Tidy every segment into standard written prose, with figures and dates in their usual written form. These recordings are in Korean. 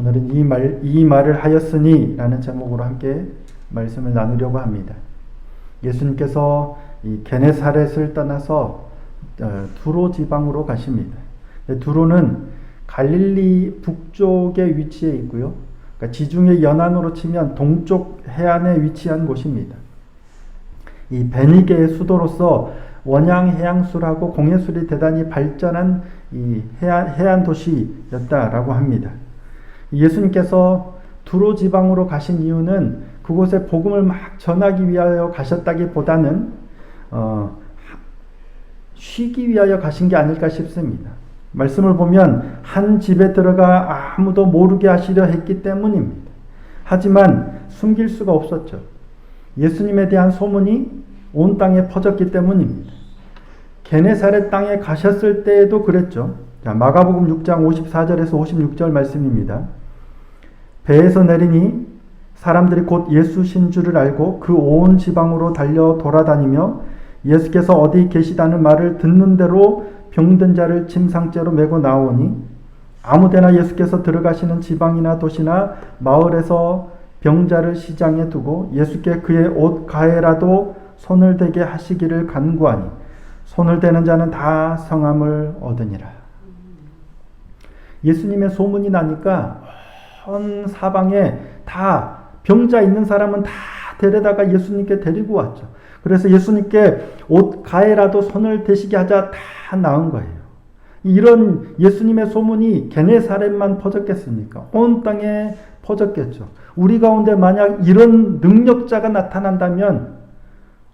오늘은 이 말을 하였으니 라는 제목으로 함께 말씀을 나누려고 합니다. 예수님께서 이 게네사렛을 떠나서 두로 지방으로 가십니다. 두로는 갈릴리 북쪽에 위치해 있고요. 그러니까 지중해 연안으로 치면 동쪽 해안에 위치한 곳입니다. 이 베니게의 수도로서 원양 해양술하고 공예술이 대단히 발전한 이 해안 도시였다라고 합니다. 예수님께서 두로 지방으로 가신 이유는 그곳에 복음을 막 전하기 위하여 가셨다기보다는 쉬기 위하여 가신 게 아닐까 싶습니다. 말씀을 보면 한 집에 들어가 아무도 모르게 하시려 했기 때문입니다. 하지만 숨길 수가 없었죠. 예수님에 대한 소문이 온 땅에 퍼졌기 때문입니다. 게네사렛 땅에 가셨을 때에도 그랬죠. 자, 마가복음 6장 54절에서 56절 말씀입니다. 배에서 내리니 사람들이 곧 예수신 줄을 알고 그 온 지방으로 달려 돌아다니며 예수께서 어디 계시다는 말을 듣는 대로 병든 자를 침상째로 메고 나오니 아무데나 예수께서 들어가시는 지방이나 도시나 마을에서 병자를 시장에 두고 예수께 그의 옷 가에라도 손을 대게 하시기를 간구하니 손을 대는 자는 다 성함을 얻으니라. 예수님의 소문이 나니까 온 사방에 다 병자 있는 사람은 다 데려다가 예수님께 데리고 왔죠. 그래서 예수님께 옷 가에라도 손을 대시게 하자 다 나은 거예요. 이런 예수님의 소문이 게네사렛만 퍼졌겠습니까? 온 땅에 퍼졌겠죠. 우리 가운데 만약 이런 능력자가 나타난다면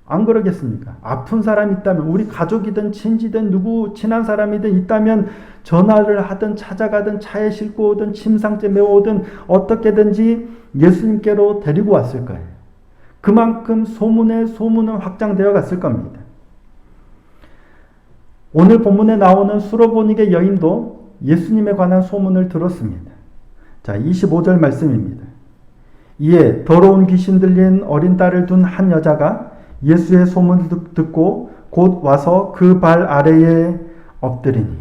안 그러겠습니까? 아픈 사람이 있다면, 우리 가족이든 친지든 누구 친한 사람이든 있다면 전화를 하든 찾아가든 차에 싣고 오든 침상째 메워오든 어떻게든지 예수님께로 데리고 왔을 거예요. 그만큼 소문은 확장되어 갔을 겁니다. 오늘 본문에 나오는 수로보니게 여인도 예수님에 관한 소문을 들었습니다. 자, 25절 말씀입니다. 이에 더러운 귀신 들린 어린 딸을 둔 한 여자가 예수의 소문을 듣고 곧 와서 그 발 아래에 엎드리니.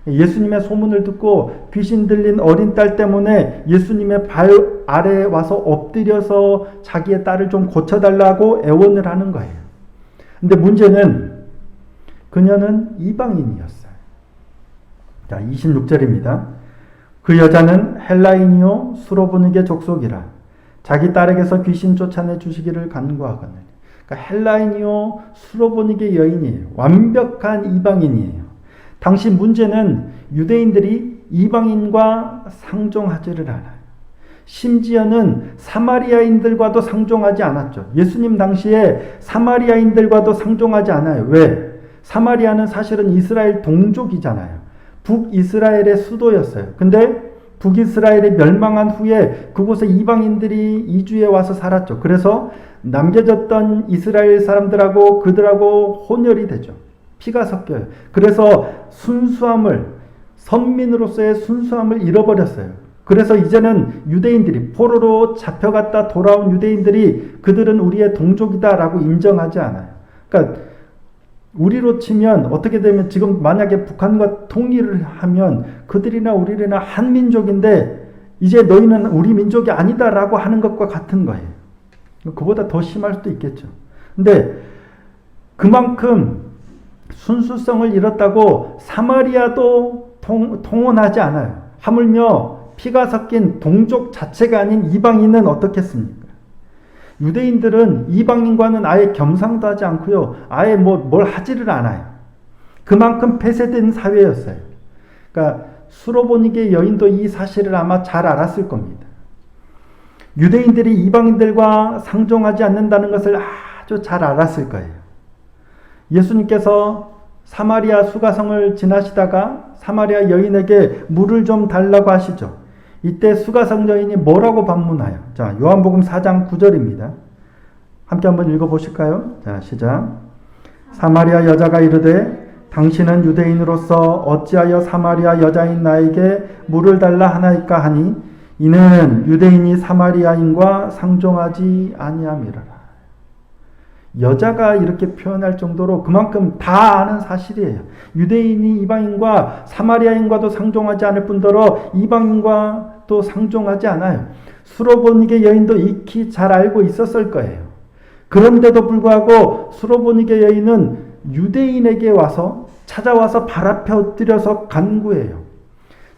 예수님의 소문을 듣고 귀신 들린 어린 딸 때문에 예수님의 발 아래에 와서 엎드려서 자기의 딸을 좀 고쳐달라고 애원을 하는 거예요. 근데 문제는 그녀는 이방인이었어요. 자, 26절입니다. 그 여자는 헬라인이요 수로보니게 족속이라 자기 딸에게서 귀신 쫓아내 주시기를 간구하거늘. 그러니까 헬라인이요 수로보니게 여인이에요. 완벽한 이방인이에요. 당시 문제는 유대인들이 이방인과 상종하지를 않아요. 심지어는 사마리아인들과도 상종하지 않았죠. 예수님 당시에 사마리아인들과도 상종하지 않아요. 왜? 사마리아는 사실은 이스라엘 동족이잖아요. 북이스라엘의 수도였어요. 근데 북이스라엘이 멸망한 후에 그곳에 이방인들이 이주해 와서 살았죠. 그래서 남겨졌던 이스라엘 사람들하고 그들하고 혼혈이 되죠. 피가 섞여요. 그래서 선민으로서의 순수함을 잃어버렸어요. 그래서 이제는 유대인들이 포로로 잡혀갔다 돌아온 유대인들이 그들은 우리의 동족이다라고 인정하지 않아요. 그러니까 우리로 치면 어떻게 되면 지금 만약에 북한과 통일을 하면 그들이나 우리나 한 민족인데 이제 너희는 우리 민족이 아니다라고 하는 것과 같은 거예요. 그보다 더 심할 수도 있겠죠. 근데 그만큼 순수성을 잃었다고 사마리아도 통혼하지 않아요. 하물며 피가 섞인 동족 자체가 아닌 이방인은 어떻겠습니까? 유대인들은 이방인과는 아예 겸상도 하지 않고요. 아예 뭘 하지를 않아요. 그만큼 폐쇄된 사회였어요. 그러니까 수로보니게 여인도 이 사실을 아마 잘 알았을 겁니다. 유대인들이 이방인들과 상종하지 않는다는 것을 아주 잘 알았을 거예요. 예수님께서 사마리아 수가성을 지나시다가 사마리아 여인에게 물을 좀 달라고 하시죠. 이때 수가성 여인이 뭐라고 반문하여? 자, 요한복음 4장 9절입니다. 함께 한번 읽어보실까요? 자, 시작. 사마리아 여자가 이르되 당신은 유대인으로서 어찌하여 사마리아 여자인 나에게 물을 달라 하나이까 하니 이는 유대인이 사마리아인과 상종하지 아니함이라. 여자가 이렇게 표현할 정도로 그만큼 다 아는 사실이에요. 유대인이 이방인과 사마리아인과도 상종하지 않을 뿐더러 이방인과 또 상종하지 않아요. 수로보니게 여인도 익히 잘 알고 있었을 거예요. 그런데도 불구하고 수로보니게 여인은 유대인에게 와서 찾아와서 발 앞에 엎드려서 간구해요.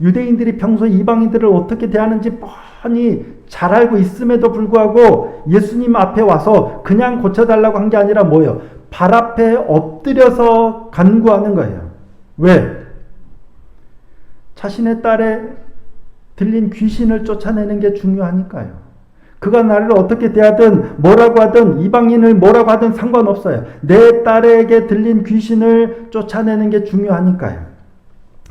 유대인들이 평소 이방인들을 어떻게 대하는지 뻔히 잘 알고 있음에도 불구하고 예수님 앞에 와서 그냥 고쳐달라고 한 게 아니라 뭐예요? 발 앞에 엎드려서 간구하는 거예요. 왜? 자신의 딸에 들린 귀신을 쫓아내는 게 중요하니까요. 그가 나를 어떻게 대하든 뭐라고 하든 이방인을 뭐라고 하든 상관없어요. 내 딸에게 들린 귀신을 쫓아내는 게 중요하니까요.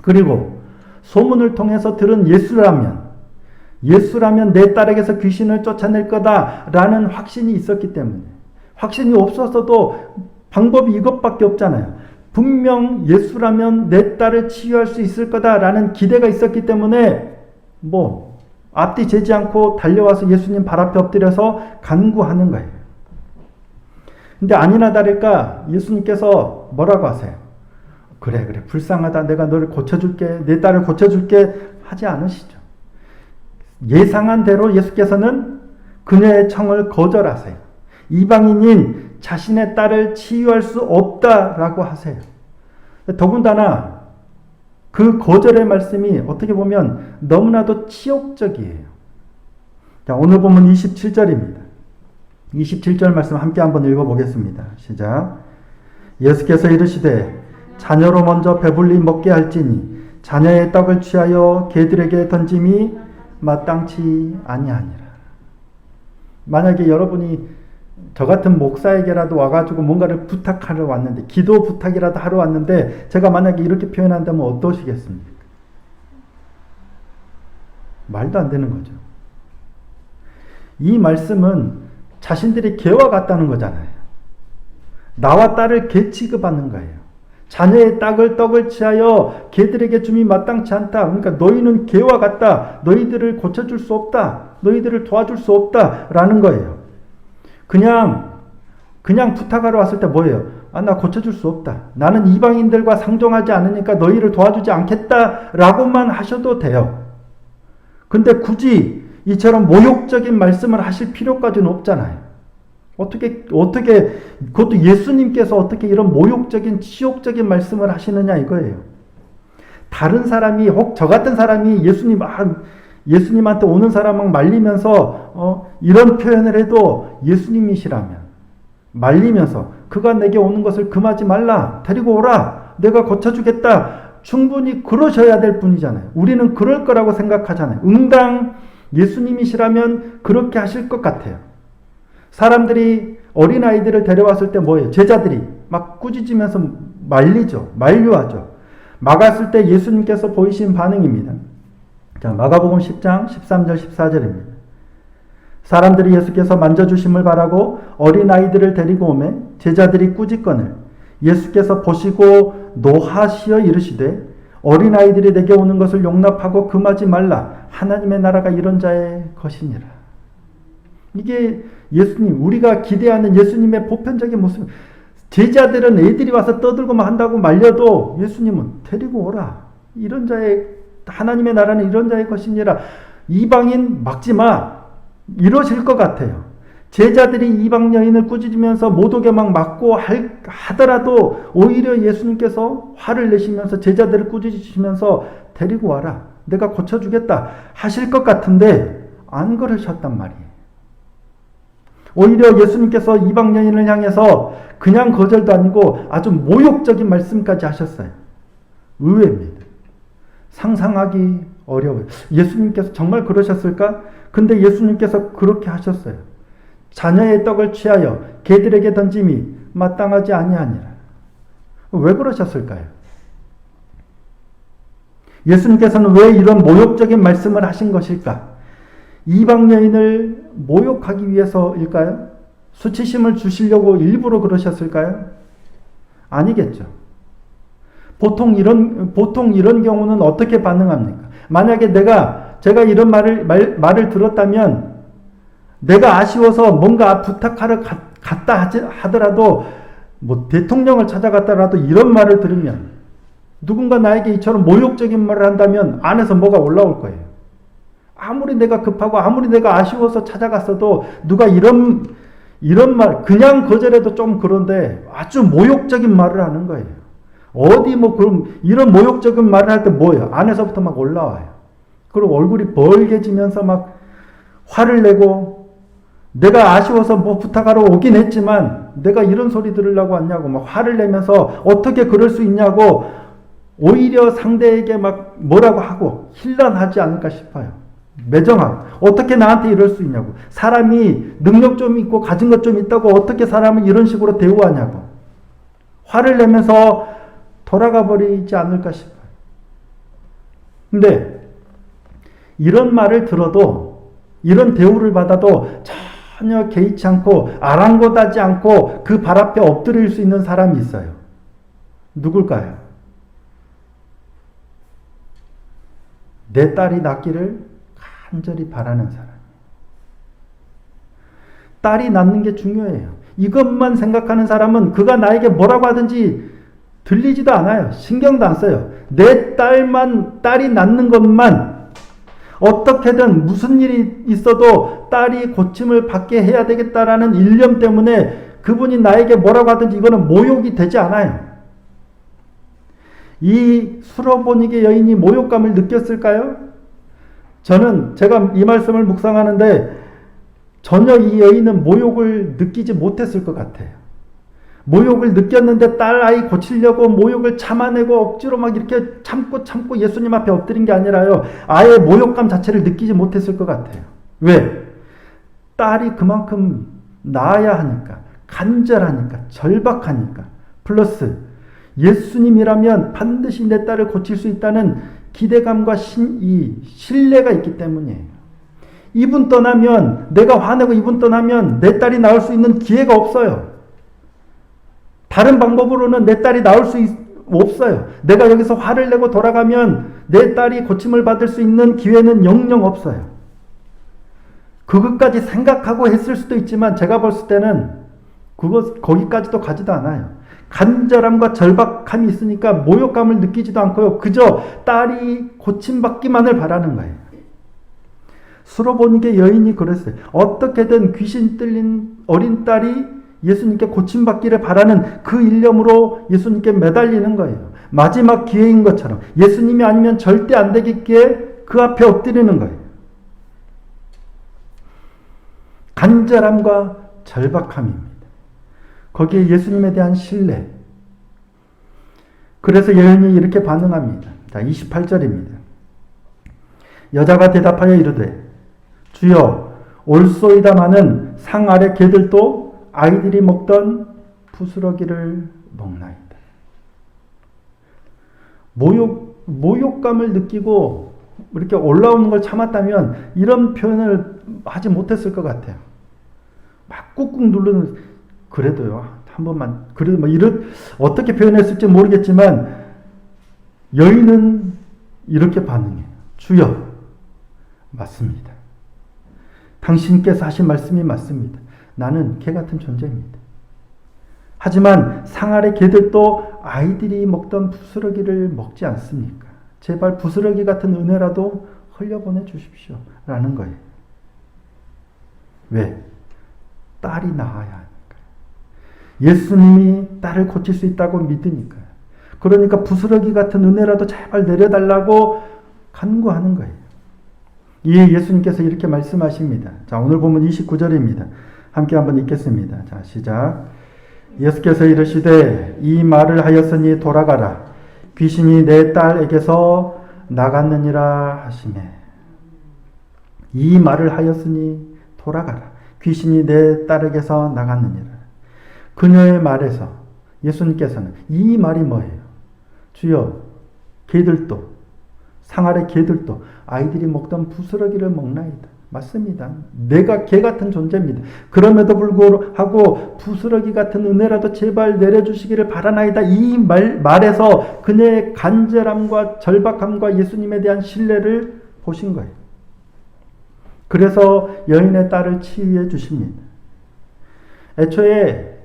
그리고 소문을 통해서 들은 예수라면 내 딸에게서 귀신을 쫓아낼 거다라는 확신이 있었기 때문에, 확신이 없어서도 방법이 이것밖에 없잖아요. 분명 예수라면 내 딸을 치유할 수 있을 거다라는 기대가 있었기 때문에 앞뒤 재지 않고 달려와서 예수님 발 앞에 엎드려서 간구하는 거예요. 근데 아니나 다를까 예수님께서 뭐라고 하세요? 그래 불쌍하다, 내가 너를 고쳐줄게, 내 딸을 고쳐줄게 하지 않으시죠. 예상한 대로 예수께서는 그녀의 청을 거절하세요. 이방인인 자신의 딸을 치유할 수 없다라고 하세요. 더군다나 그 거절의 말씀이 어떻게 보면 너무나도 치욕적이에요. 자, 오늘 본문 27절입니다. 27절 말씀 함께 한번 읽어보겠습니다. 시작. 예수께서 이르시되 자녀로 먼저 배불리 먹게 할지니 자녀의 떡을 취하여 개들에게 던짐이 마땅치 아니하니라. 만약에 여러분이 저 같은 목사에게라도 와가지고 뭔가를 부탁하러 왔는데, 기도 부탁이라도 하러 왔는데 제가 만약에 이렇게 표현한다면 어떠시겠습니까? 말도 안 되는 거죠. 이 말씀은 자신들이 개와 같다는 거잖아요. 나와 딸을 개 취급하는 거예요. 자녀의 떡을 취하여 개들에게 줌이 마땅치 않다. 그러니까 너희는 개와 같다. 너희들을 고쳐줄 수 없다. 너희들을 도와줄 수 없다. 라는 거예요. 그냥 부탁하러 왔을 때 뭐예요? 나 고쳐줄 수 없다. 나는 이방인들과 상종하지 않으니까 너희를 도와주지 않겠다. 라고만 하셔도 돼요. 근데 굳이 이처럼 모욕적인 말씀을 하실 필요까지는 없잖아요. 어떻게 그것도 예수님께서 어떻게 이런 모욕적인 치욕적인 말씀을 하시느냐 이거예요. 다른 사람이, 혹 저 같은 사람이 예수님한테 오는 사람을 말리면서 이런 표현을 해도 예수님이시라면 말리면서 그가 내게 오는 것을 금하지 말라, 데리고 오라, 내가 고쳐주겠다, 충분히 그러셔야 될 분이잖아요. 우리는 그럴 거라고 생각하잖아요. 응당 예수님이시라면 그렇게 하실 것 같아요. 사람들이 어린아이들을 데려왔을 때 뭐예요? 제자들이 막 꾸짖으면서 만류하죠. 막았을 때 예수님께서 보이신 반응입니다. 자, 마가복음 10장 13절 14절입니다. 사람들이 예수께서 만져주심을 바라고 어린아이들을 데리고 오매 제자들이 꾸짖거늘 예수께서 보시고 노하시어 이르시되 어린아이들이 내게 오는 것을 용납하고 금하지 말라. 하나님의 나라가 이런 자의 것이니라. 이게 예수님, 우리가 기대하는 예수님의 보편적인 모습. 제자들은 애들이 와서 떠들고만 한다고 말려도 예수님은 데리고 오라. 이런 자의, 하나님의 나라는 이런 자의 것이니라. 이방인 막지 마. 이러실 것 같아요. 제자들이 이방 여인을 꾸짖으면서 못 오게 막 막고 하더라도 오히려 예수님께서 화를 내시면서 제자들을 꾸짖으시면서 데리고 와라. 내가 고쳐주겠다 하실 것 같은데 안 그러셨단 말이에요. 오히려 예수님께서 이방 여인을 향해서 그냥 거절도 아니고 아주 모욕적인 말씀까지 하셨어요. 의외입니다. 상상하기 어려워요. 예수님께서 정말 그러셨을까? 근데 예수님께서 그렇게 하셨어요. 자녀의 떡을 취하여 개들에게 던짐이 마땅하지 아니하니라. 왜 그러셨을까요? 예수님께서는 왜 이런 모욕적인 말씀을 하신 것일까? 이방 여인을 모욕하기 위해서일까요? 수치심을 주시려고 일부러 그러셨을까요? 아니겠죠. 보통 이런 경우는 어떻게 반응합니까? 만약에 제가 이런 말을 들었다면 내가 아쉬워서 뭔가 부탁하러 갔다 하더라도 대통령을 찾아갔다라도 이런 말을 들으면 누군가 나에게 이처럼 모욕적인 말을 한다면 안에서 뭐가 올라올 거예요. 아무리 내가 급하고 아무리 내가 아쉬워서 찾아갔어도 누가 이런 말 그냥 거절해도 좀 그런데 아주 모욕적인 말을 하는 거예요. 어디 뭐 그럼 이런 모욕적인 말을 할 때 뭐예요? 안에서부터 막 올라와요. 그리고 얼굴이 벌개지면서 막 화를 내고 내가 아쉬워서 뭐 부탁하러 오긴 했지만 내가 이런 소리 들으려고 왔냐고 막 화를 내면서 어떻게 그럴 수 있냐고 오히려 상대에게 막 뭐라고 하고 힐난하지 않을까 싶어요. 매정하고 어떻게 나한테 이럴 수 있냐고 사람이 능력 좀 있고 가진 것 좀 있다고 어떻게 사람을 이런 식으로 대우하냐고 화를 내면서 돌아가 버리지 않을까 싶어요. 근데 이런 말을 들어도 이런 대우를 받아도 전혀 개의치 않고 아랑곳하지 않고 그 발 앞에 엎드릴 수 있는 사람이 있어요. 누굴까요? 내 딸이 낫기를 간절히 바라는 사람. 딸이 낳는 게 중요해요. 이것만 생각하는 사람은 그가 나에게 뭐라고 하든지 들리지도 않아요. 신경도 안 써요. 내 딸이 낳는 것만 어떻게든 무슨 일이 있어도 딸이 고침을 받게 해야 되겠다라는 일념 때문에 그분이 나에게 뭐라고 하든지 이거는 모욕이 되지 않아요. 이 수로보니게 여인이 모욕감을 느꼈을까요? 저는 제가 이 말씀을 묵상하는데 전혀 이 여인은 모욕을 느끼지 못했을 것 같아요. 모욕을 느꼈는데 딸 아이 고치려고 모욕을 참아내고 억지로 막 이렇게 참고 예수님 앞에 엎드린 게 아니라요. 아예 모욕감 자체를 느끼지 못했을 것 같아요. 왜? 딸이 그만큼 낳아야 하니까, 간절하니까, 절박하니까, 플러스 예수님이라면 반드시 내 딸을 고칠 수 있다는 기대감과 신뢰가 있기 때문이에요. 이분 떠나면 내가 화내고 이분 떠나면 내 딸이 나올 수 있는 기회가 없어요. 다른 방법으로는 내 딸이 나올 수 없어요. 내가 여기서 화를 내고 돌아가면 내 딸이 고침을 받을 수 있는 기회는 영영 없어요. 그것까지 생각하고 했을 수도 있지만 제가 봤을 때는 거기까지도 가지도 않아요. 간절함과 절박함이 있으니까 모욕감을 느끼지도 않고요. 그저 딸이 고침받기만을 바라는 거예요. 수로보니게 여인이 그랬어요. 어떻게든 귀신 들린 어린 딸이 예수님께 고침받기를 바라는 그 일념으로 예수님께 매달리는 거예요. 마지막 기회인 것처럼 예수님이 아니면 절대 안 되겠기에 그 앞에 엎드리는 거예요. 간절함과 절박함입니다. 거기에 예수님에 대한 신뢰. 그래서 여인이 이렇게 반응합니다. 자, 28절입니다. 여자가 대답하여 이르되 주여 올소이다마는 상 아래 개들도 아이들이 먹던 부스러기를 먹나이다. 모욕감을 느끼고 이렇게 올라오는 걸 참았다면 이런 표현을 하지 못했을 것 같아요. 막 꾹꾹 누르는 그래도요. 한 번만 그래도 뭐 이런 어떻게 표현했을지 모르겠지만 여인은 이렇게 반응해요. 주여 맞습니다. 당신께서 하신 말씀이 맞습니다. 나는 개 같은 존재입니다. 하지만 상 아래 개들도 아이들이 먹던 부스러기를 먹지 않습니까? 제발 부스러기 같은 은혜라도 흘려보내 주십시오. 라는 거예요. 왜? 딸이 낳아야 하니까요. 예수님이 딸을 고칠 수 있다고 믿으니까요. 그러니까 부스러기 같은 은혜라도 제발 내려달라고 간구하는 거예요. 이에 예수님께서 이렇게 말씀하십니다. 자, 오늘 보면 29절입니다. 함께 한번 읽겠습니다. 자, 시작. 예수께서 이르시되 이 말을 하였으니 돌아가라. 귀신이 내 딸에게서 나갔느니라 하시매. 이 말을 하였으니 돌아가라. 귀신이 내 딸에게서 나갔느니라. 그녀의 말에서 예수님께서는 이 말이 뭐예요? 주여 개들도 상 아래 개들도 아이들이 먹던 부스러기를 먹나이다. 맞습니다. 내가 개 같은 존재입니다. 그럼에도 불구하고 부스러기 같은 은혜라도 제발 내려주시기를 바라나이다. 이 말에서 그녀의 간절함과 절박함과 예수님에 대한 신뢰를 보신 거예요. 그래서 여인의 딸을 치유해 주십니다. 애초에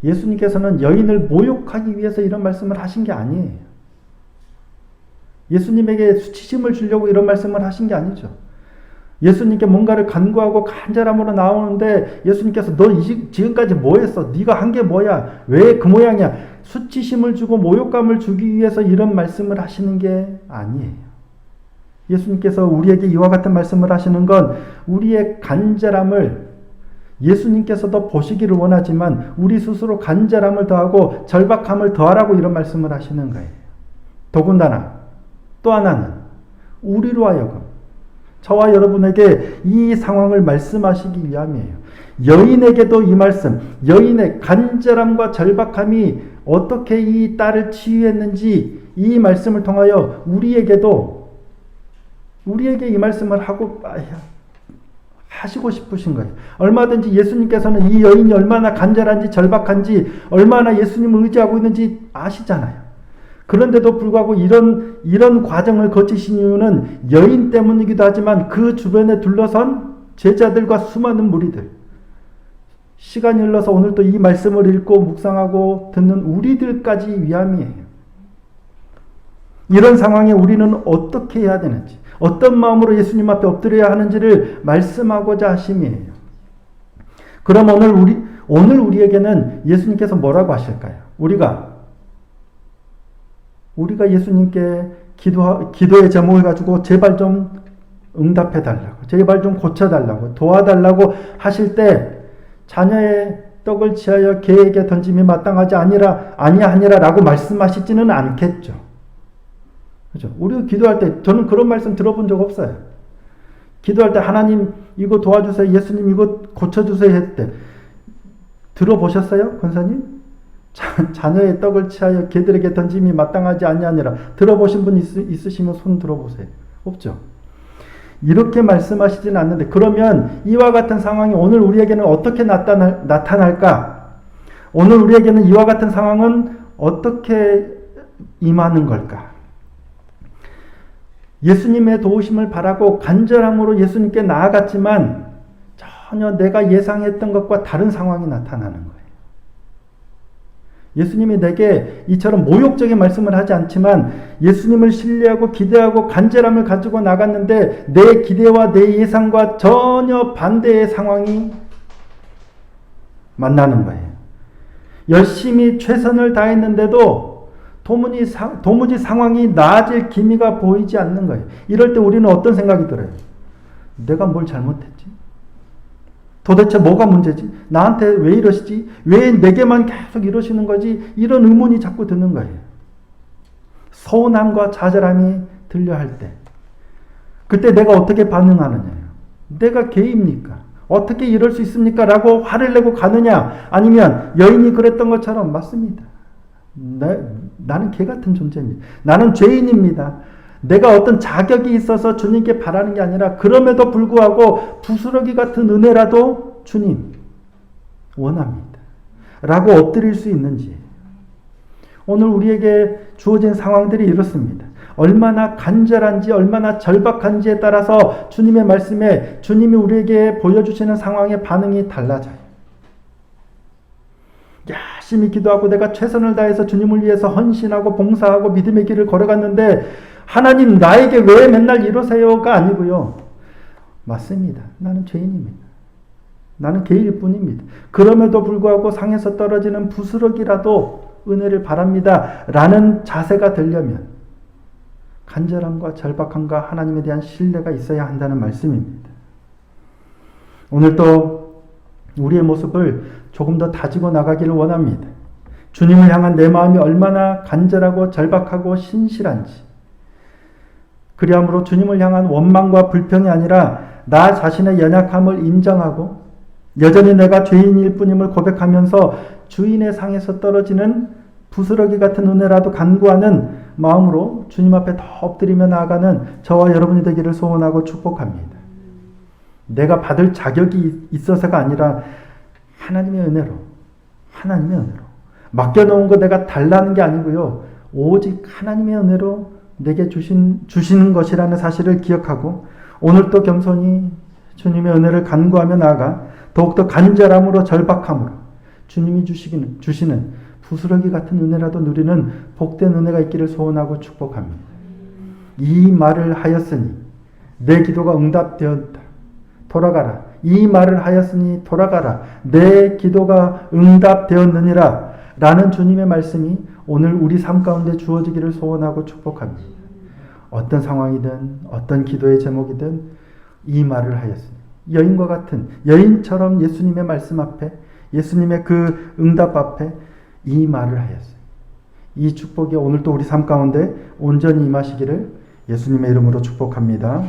예수님께서는 여인을 모욕하기 위해서 이런 말씀을 하신 게 아니에요. 예수님에게 수치심을 주려고 이런 말씀을 하신 게 아니죠. 예수님께 뭔가를 간구하고 간절함으로 나오는데 예수님께서 너 지금까지 뭐 했어? 네가 한 게 뭐야? 왜 그 모양이야? 수치심을 주고 모욕감을 주기 위해서 이런 말씀을 하시는 게 아니에요. 예수님께서 우리에게 이와 같은 말씀을 하시는 건 우리의 간절함을 예수님께서도 보시기를 원하지만 우리 스스로 간절함을 더하고 절박함을 더하라고 이런 말씀을 하시는 거예요. 더군다나 또 하나는 우리로 하여금 저와 여러분에게 이 상황을 말씀하시기 위함이에요. 여인에게도 이 말씀, 여인의 간절함과 절박함이 어떻게 이 딸을 치유했는지 이 말씀을 통하여 우리에게 이 말씀을 하시고 싶으신 거예요. 얼마든지 예수님께서는 이 여인이 얼마나 간절한지 절박한지 얼마나 예수님을 의지하고 있는지 아시잖아요. 그런데도 불구하고 이런 과정을 거치신 이유는 여인 때문이기도 하지만 그 주변에 둘러선 제자들과 수많은 무리들, 시간이 흘러서 오늘 또 이 말씀을 읽고 묵상하고 듣는 우리들까지 위함이에요. 이런 상황에 우리는 어떻게 해야 되는지, 어떤 마음으로 예수님 앞에 엎드려야 하는지를 말씀하고자 하심이에요. 그럼 오늘 우리에게는 예수님께서 뭐라고 하실까요? 우리가 예수님께 기도의 제목을 가지고 제발 좀 응답해 달라고, 제발 좀 고쳐 달라고, 도와달라고 하실 때 자녀의 떡을 취하여 개에게 던짐이 마땅하지 아니하니라라고 말씀하시지는 않겠죠. 그죠? 우리가 기도할 때 저는 그런 말씀 들어본 적 없어요. 기도할 때 하나님 이거 도와주세요, 예수님 이거 고쳐주세요 했을 때 들어보셨어요, 권사님? 자녀의 떡을 취하여 개들에게 던짐이 마땅하지 아니하니라. 들어보신 분 있으시면 손 들어보세요. 없죠? 이렇게 말씀하시진 않는데 그러면 이와 같은 상황이 오늘 우리에게는 어떻게 나타날까? 오늘 우리에게는 이와 같은 상황은 어떻게 임하는 걸까? 예수님의 도우심을 바라고 간절함으로 예수님께 나아갔지만 전혀 내가 예상했던 것과 다른 상황이 나타나는 거예요. 예수님이 내게 이처럼 모욕적인 말씀을 하지 않지만 예수님을 신뢰하고 기대하고 간절함을 가지고 나갔는데 내 기대와 내 예상과 전혀 반대의 상황이 만나는 거예요. 열심히 최선을 다했는데도 도무지 상황이 나아질 기미가 보이지 않는 거예요. 이럴 때 우리는 어떤 생각이 들어요? 내가 뭘 잘못했지? 도대체 뭐가 문제지? 나한테 왜 이러시지? 왜 내게만 계속 이러시는 거지? 이런 의문이 자꾸 드는 거예요. 서운함과 좌절함이 들려 할 때. 그때 내가 어떻게 반응하느냐요? 내가 개입니까? 어떻게 이럴 수 있습니까? 라고 화를 내고 가느냐? 아니면 여인이 그랬던 것처럼 맞습니다. 나는 개 같은 존재입니다. 나는 죄인입니다. 내가 어떤 자격이 있어서 주님께 바라는 게 아니라 그럼에도 불구하고 부스러기 같은 은혜라도 주님 원합니다. 라고 엎드릴 수 있는지. 오늘 우리에게 주어진 상황들이 이렇습니다. 얼마나 간절한지 얼마나 절박한지에 따라서 주님의 말씀에 주님이 우리에게 보여주시는 상황의 반응이 달라져요. 열심히 기도하고 내가 최선을 다해서 주님을 위해서 헌신하고 봉사하고 믿음의 길을 걸어갔는데 하나님 나에게 왜 맨날 이러세요가 아니고요. 맞습니다. 나는 죄인입니다. 나는 개일 뿐입니다. 그럼에도 불구하고 상에서 떨어지는 부스러기라도 은혜를 바랍니다. 라는 자세가 되려면 간절함과 절박함과 하나님에 대한 신뢰가 있어야 한다는 말씀입니다. 오늘 또 우리의 모습을 조금 더 다지고 나가기를 원합니다. 주님을 향한 내 마음이 얼마나 간절하고 절박하고 신실한지, 그리함으로 주님을 향한 원망과 불평이 아니라 나 자신의 연약함을 인정하고 여전히 내가 죄인일 뿐임을 고백하면서 주인의 상에서 떨어지는 부스러기 같은 은혜라도 간구하는 마음으로 주님 앞에 더 엎드리며 나아가는 저와 여러분이 되기를 소원하고 축복합니다. 내가 받을 자격이 있어서가 아니라 하나님의 은혜로 맡겨놓은 거 내가 달라는 게 아니고요. 오직 하나님의 은혜로 내게 주시는 것이라는 사실을 기억하고 오늘 또 겸손히 주님의 은혜를 간구하며 나아가 더욱더 간절함으로 절박함으로 주님이 주시는 부스러기 같은 은혜라도 누리는 복된 은혜가 있기를 소원하고 축복합니다. 이 말을 하였으니 내 기도가 응답되었다. 돌아가라. 이 말을 하였으니 돌아가라. 내 기도가 응답되었느니라. 라는 주님의 말씀이 오늘 우리 삶 가운데 주어지기를 소원하고 축복합니다. 어떤 상황이든 어떤 기도의 제목이든 이 말을 하였으니 여인과 같은 여인처럼 예수님의 말씀 앞에 예수님의 그 응답 앞에 이 말을 하였어요. 이 축복이 오늘 또 우리 삶 가운데 온전히 임하시기를 예수님의 이름으로 축복합니다.